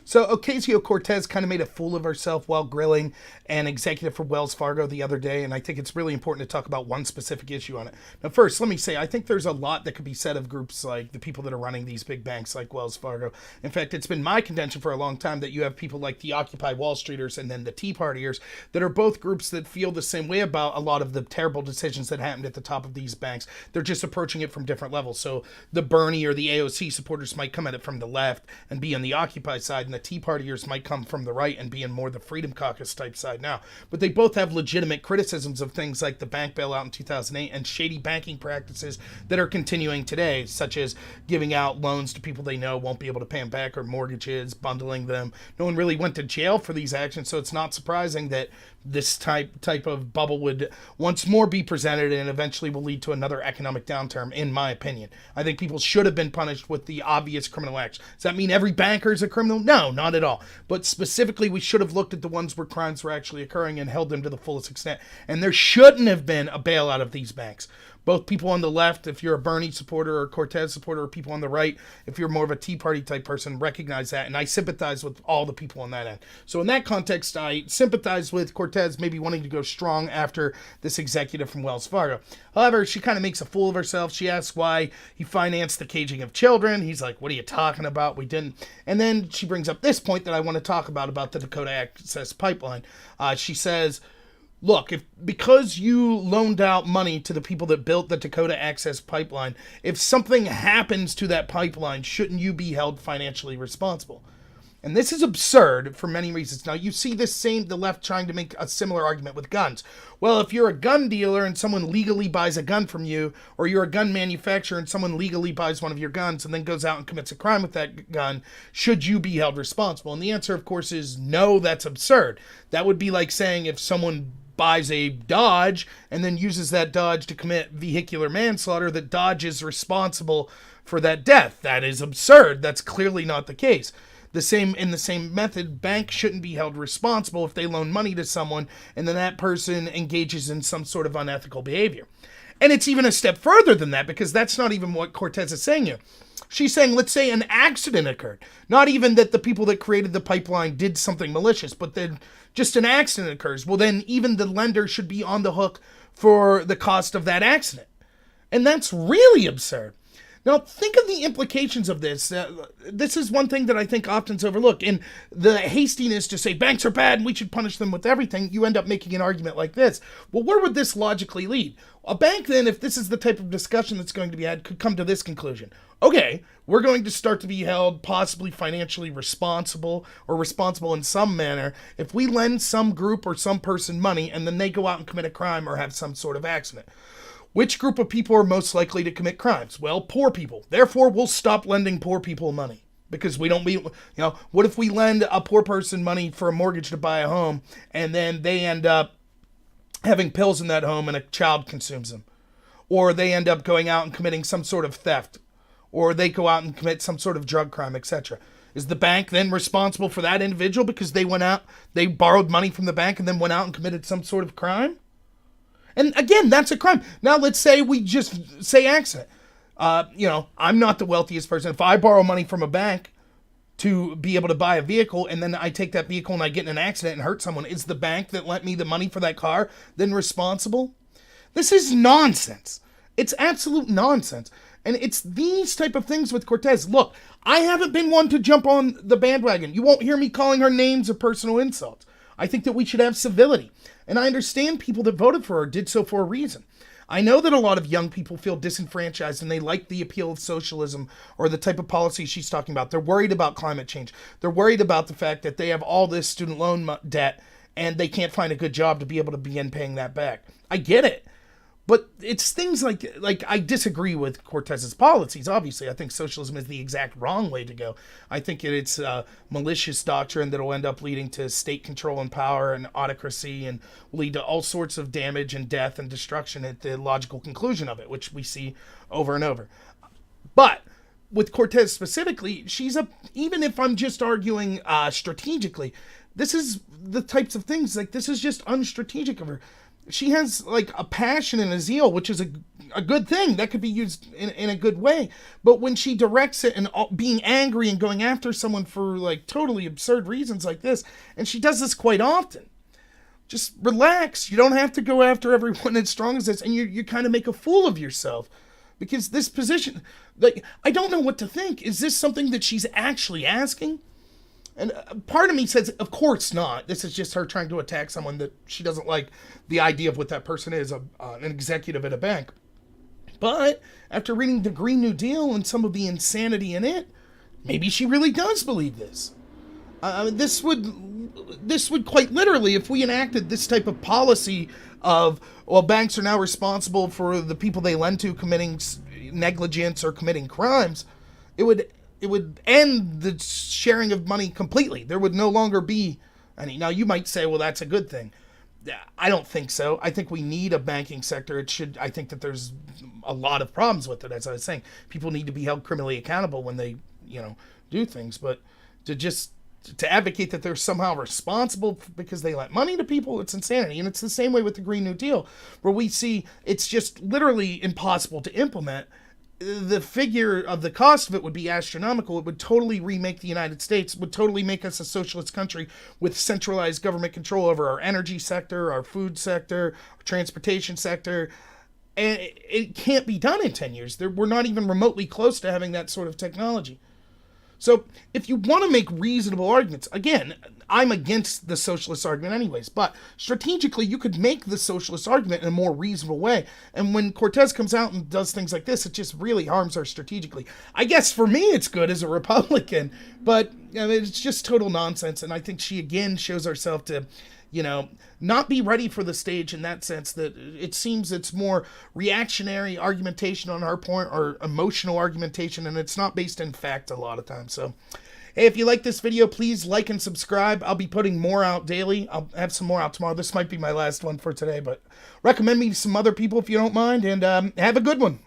So Ocasio Cortez kind of made a fool of herself while grilling an executive for Wells Fargo the other day, and I think it's really important to talk about one specific issue on it. Now, first, let me say, I think there's a lot that could be said of groups like the people that are running these big banks like Wells Fargo. In fact, it's been my contention for a long time that you have people like the Occupy Wall Streeters and then the Tea Partiers that are both groups that feel the same way about a lot of the terrible decisions that happened at the top of these banks. They're just approaching it from different levels. So the Bernie or the AOC supporters might come at it from the left and be on the Occupy side, and the Tea Partiers might come from the right and be in more the Freedom Caucus type side now. But they both have legitimate criticisms of things like the bank bailout in 2008 and shady banking practices that are continuing today, such as giving out loans to people they know won't be able to pay them back, or mortgages, bundling them. No one really went to jail for these actions, so it's not surprising that this type of bubble would once more be presented and eventually will lead to another economic downturn, in my opinion. I think people should have been punished with the obvious criminal acts. Does that mean every banker is a criminal? No, not at all. But specifically, we should have looked at the ones where crimes were actually occurring and held them to the fullest extent. And there shouldn't have been a bailout of these banks. Both people on the left, if you're a Bernie supporter or Cortez supporter, or people on the right, if you're more of a Tea Party type person, recognize that. And I sympathize with all the people on that end. So in that context, I sympathize with Cortez maybe wanting to go strong after this executive from Wells Fargo. However, she kind of makes a fool of herself. She asks why he financed the caging of children. He's like, what are you talking about? We didn't. And then she brings up this point that I want to talk about the Dakota Access Pipeline. She says, look, because you loaned out money to the people that built the Dakota Access Pipeline, if something happens to that pipeline, shouldn't you be held financially responsible? And this is absurd for many reasons. Now, you see the left trying to make a similar argument with guns. Well, if you're a gun dealer and someone legally buys a gun from you, or you're a gun manufacturer and someone legally buys one of your guns and then goes out and commits a crime with that gun, should you be held responsible? And the answer, of course, is no, that's absurd. That would be like saying if someone buys a Dodge and then uses that Dodge to commit vehicular manslaughter, that Dodge is responsible for that death. That is absurd. That's clearly not the case. In the same method, banks shouldn't be held responsible if they loan money to someone and then that person engages in some sort of unethical behavior. And it's even a step further than that, because that's not even what Cortez is saying here. She's saying, let's say an accident occurred. Not even that the people that created the pipeline did something malicious, but then just an accident occurs. Well, then even the lender should be on the hook for the cost of that accident. And that's really absurd. Now, think of the implications of this. This is one thing that I think often is overlooked. In the hastiness to say banks are bad and we should punish them with everything, you end up making an argument like this. Well, where would this logically lead? A bank, then, if this is the type of discussion that's going to be had, could come to this conclusion. Okay, we're going to start to be held possibly financially responsible, or responsible in some manner, if we lend some group or some person money and then they go out and commit a crime or have some sort of accident. Which group of people are most likely to commit crimes? Well, poor people. Therefore, we'll stop lending poor people money. Because what if we lend a poor person money for a mortgage to buy a home, and then they end up having pills in that home and a child consumes them? Or they end up going out and committing some sort of theft? Or they go out and commit some sort of drug crime, etc. Is the bank then responsible for that individual because they borrowed money from the bank and then went out and committed some sort of crime? And again, that's a crime. Now, let's say we just say accident. I'm not the wealthiest person. If I borrow money from a bank to be able to buy a vehicle, and then I take that vehicle and I get in an accident and hurt someone, is the bank that lent me the money for that car then responsible? This is nonsense. It's absolute nonsense. And it's these type of things with Cortez. Look, I haven't been one to jump on the bandwagon. You won't hear me calling her names or personal insults. I think that we should have civility. And I understand people that voted for her did so for a reason. I know that a lot of young people feel disenfranchised and they like the appeal of socialism or the type of policy she's talking about. They're worried about climate change. They're worried about the fact that they have all this student loan debt and they can't find a good job to be able to begin paying that back. I get it. But it's things like I disagree with Cortez's policies, obviously. I think socialism is the exact wrong way to go. I think it's a malicious doctrine that will end up leading to state control and power and autocracy and will lead to all sorts of damage and death and destruction at the logical conclusion of it, which we see over and over. But with Cortez specifically, even if I'm just arguing strategically, this is the types of things, this is just unstrategic of her. She has like a passion and a zeal, which is a good thing that could be used in a good way. But when she directs it and being angry and going after someone for like totally absurd reasons like this, and she does this quite often, just relax. You don't have to go after everyone as strong as this, and you kind of make a fool of yourself. Because this position, like, I don't know what to think. Is this something that she's actually asking? And part of me says, of course not. This is just her trying to attack someone that she doesn't like the idea of what that person is, an executive at a bank. But after reading the Green New Deal and some of the insanity in it, maybe she really does believe this. This would quite literally, if we enacted this type of policy of, well, banks are now responsible for the people they lend to committing negligence or committing crimes, it would end the sharing of money completely. There would no longer be any. Now, you might say, well, that's a good thing. I don't think so. I think we need a banking sector. I think that there's a lot of problems with it, as I was saying. People need to be held criminally accountable when they, do things. But to advocate that they're somehow responsible because they lent money to people, it's insanity. And it's the same way with the Green New Deal, where we see it's just literally impossible to implement. The figure of the cost of it would be astronomical. It would totally remake the United States, would totally make us a socialist country with centralized government control over our energy sector, our food sector, our transportation sector. And it can't be done in 10 years. We're not even remotely close to having that sort of technology. So if you want to make reasonable arguments, again, I'm against the socialist argument anyways, but strategically you could make the socialist argument in a more reasonable way. And when Cortez comes out and does things like this, it just really harms her strategically. I guess for me it's good as a Republican, but it's just total nonsense. And I think she again shows herself to, not be ready for the stage in that sense, that it seems it's more reactionary argumentation on her point or emotional argumentation, and it's not based in fact a lot of times. So, hey, if you like this video, please like and subscribe. I'll be putting more out daily. I'll have some more out tomorrow. This might be my last one for today, but recommend me to some other people if you don't mind, and have a good one.